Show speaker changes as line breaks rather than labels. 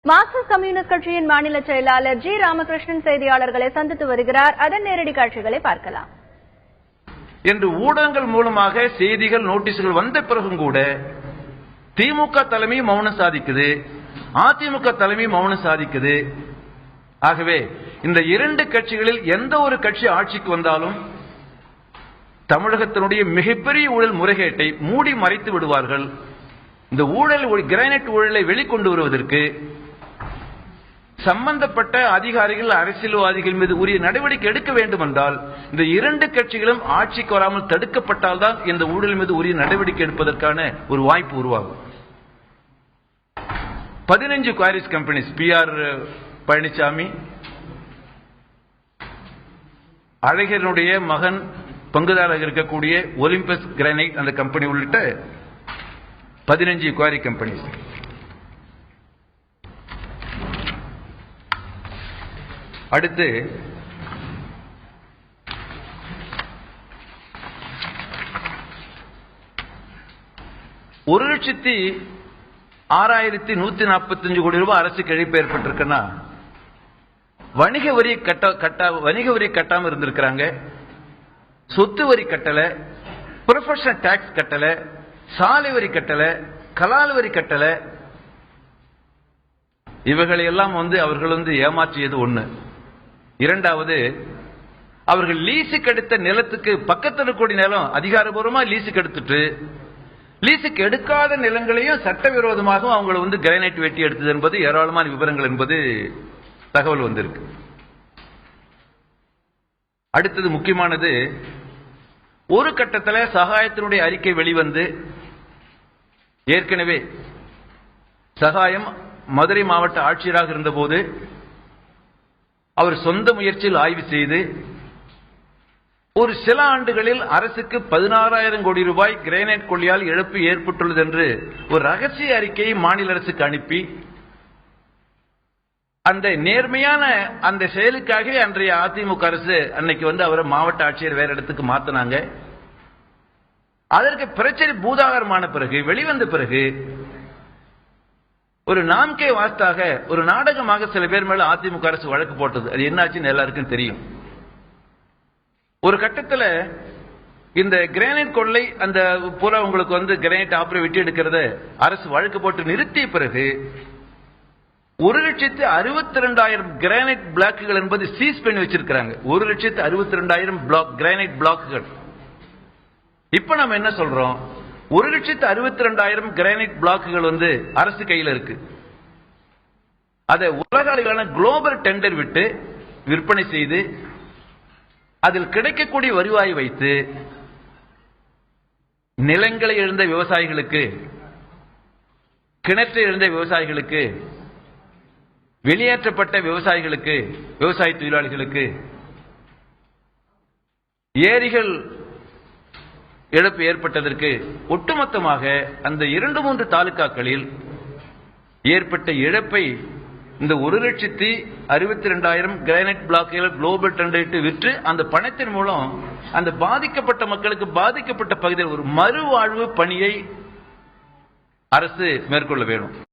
Marxist communist கட்சியின் மாநில செயலாளர் ஜி ராமகிருஷ்ணன் செய்தியாளர்களை சந்தித்து வருகிறார். அதன் நேரடி காட்சிகளை பார்க்கலாம்.
என்று ஊடகங்கள் மூலமாக செய்திகள் நோட்டீஸ்கள் வந்த பிறகும் கூட திமுக தலைமை மௌனம் சாதிக்குது, அதிமுக தலைமை மௌனம் சாதிக்குது. ஆகவே இந்த இரண்டு கட்சிகளில் எந்த ஒரு கட்சி ஆட்சிக்கு வந்தாலும் தமிழகத்தினுடைய மிகப்பெரிய ஊழல் முறைகேட்டை மூடி மறைத்து விடுவார்கள். இந்த ஊழல் கிரானைட் ஊழலை வெளிக்கொண்டு வருவதற்கு சம்பந்தப்பட்ட அதிகாரிகள் அரசியல்வாதிகள் மீது உரிய நடவடிக்கை எடுக்க வேண்டும் என்றால் இந்த இரண்டு கட்சிகளும் ஆட்சிக்கு வராமல் தடுக்கப்பட்டால் தான் இந்த ஊழல் மீது உரிய நடவடிக்கை எடுப்பதற்கான ஒரு வாய்ப்பு உருவாகும். 15 குவாரிஸ் கம்பெனிஸ், PR பழனிசாமி, அழகனுடைய மகன் பங்குதாரராக இருக்கக்கூடிய ஒலிம்பஸ் கிரானைட் அந்த கம்பெனி உள்ளிட்ட 15 குவாரி கம்பெனிஸ். அடுத்து $1,06,145 கோடி ரூபாய் அரசுக்கு இழப்பு ஏற்பட்டிருக்குன்னா வணிக வரி கட்டாம இருந்திருக்கிறாங்க, சொத்து வரி கட்டல, ப்ரொஃபஷனல் டாக்ஸ் கட்டல, சாலை வரி கட்டல, கலால் வரி கட்டல. இவைகளை எல்லாம் அவர்கள் ஏமாற்றியது ஒண்ணு. இரண்டாவது, அவர்கள் லீஸுக்கு எடுத்த நிலத்துக்கு பக்கத்தில் இருக்கக்கூடிய நிலம் அதிகாரபூர்வமா லீஸுக்கு எடுத்துட்டு லீஸுக்கு எடுக்காத நிலங்களையும் சட்டவிரோதமாக அவங்களை கிரானைட் வெட்டி எடுத்தது என்பது ஏராளமான விவரங்கள் என்பது தகவல் வந்திருக்கு. அடுத்தது முக்கியமானது, ஒரு கட்டத்தில் சகாயத்தினுடைய அறிக்கை வெளிவந்து ஏற்கனவே சகாயம் மதுரை மாவட்ட ஆட்சியராக இருந்தபோது அவர் சொந்த முயற்சியில் ஆய்வு செய்து ஒரு சில ஆண்டுகளில் அரசுக்கு 16,000 கோடி ரூபாய் கிரானைட் கொள்ளையால் இழப்பு ஏற்பட்டுள்ளது என்று ஒரு ரகசிய அறிக்கையை மாநில அரசுக்கு அனுப்பி அந்த நேர்மையான அந்த செயலுக்காக அன்றைய அதிமுக அரசு அன்னைக்கு அவரை மாவட்ட ஆட்சியர் வேற இடத்துக்கு மாத்தினாங்க. அதற்கு பிரச்சனை பூதாகரமான பிறகு வெளிவந்த பிறகு ஒரு நாம்கே வாஸ்தாக ஒரு நாடகமாக சில பேர் மேல அதிமுக அரசு வழக்கு போட்டது. அது என்னாச்சுன்னு எல்லாருக்கும் தெரியும். ஒரு கட்டத்தில் இந்த கிரானைட் கொள்ளை அந்த பூரா உங்களுக்கு கிரானைட் ஆப்பரை வெட்டி எடுக்கிறத அரசு வழக்கு போட்டு நிறுத்திய பிறகு 1,62,000 கிரானைட் பிளாக்குகள் என்பது சீஸ் பண்ணி வச்சிருக்கிறாங்க. 1,62,000 கிரானைட் பிளாக்குகள். இப்ப நம்ம என்ன சொல்றோம், 1,62,000 கிரானைட் பிளாக்குகள் அரசு கையில் இருக்கு. அதை உலக அளவிலான குளோபல் டெண்டர் விட்டு விற்பனை செய்து அதில் கிடைக்கக்கூடிய வருவாயை வைத்து நிலங்களை இழந்த விவசாயிகளுக்கு, கிணற்றை இழந்த விவசாயிகளுக்கு, வெளியேற்றப்பட்ட விவசாயிகளுக்கு, விவசாய தொழிலாளிகளுக்கு, ஏரிகள் இழப்பு ஏற்பட்டதற்கு ஒட்டுமொத்தமாக அந்த 2-3 தாலுகாக்களில் ஏற்பட்ட இழப்பை இந்த 1,62,000 கிரானைட் பிளாக்குகள் குளோபல் டெண்டர் விற்று அந்த பணத்தின் மூலம் அந்த பாதிக்கப்பட்ட மக்களுக்கு பாதிக்கப்பட்ட பகுதியில் ஒரு மறுவாழ்வு பணியை அரசு மேற்கொள்ள வேண்டும்.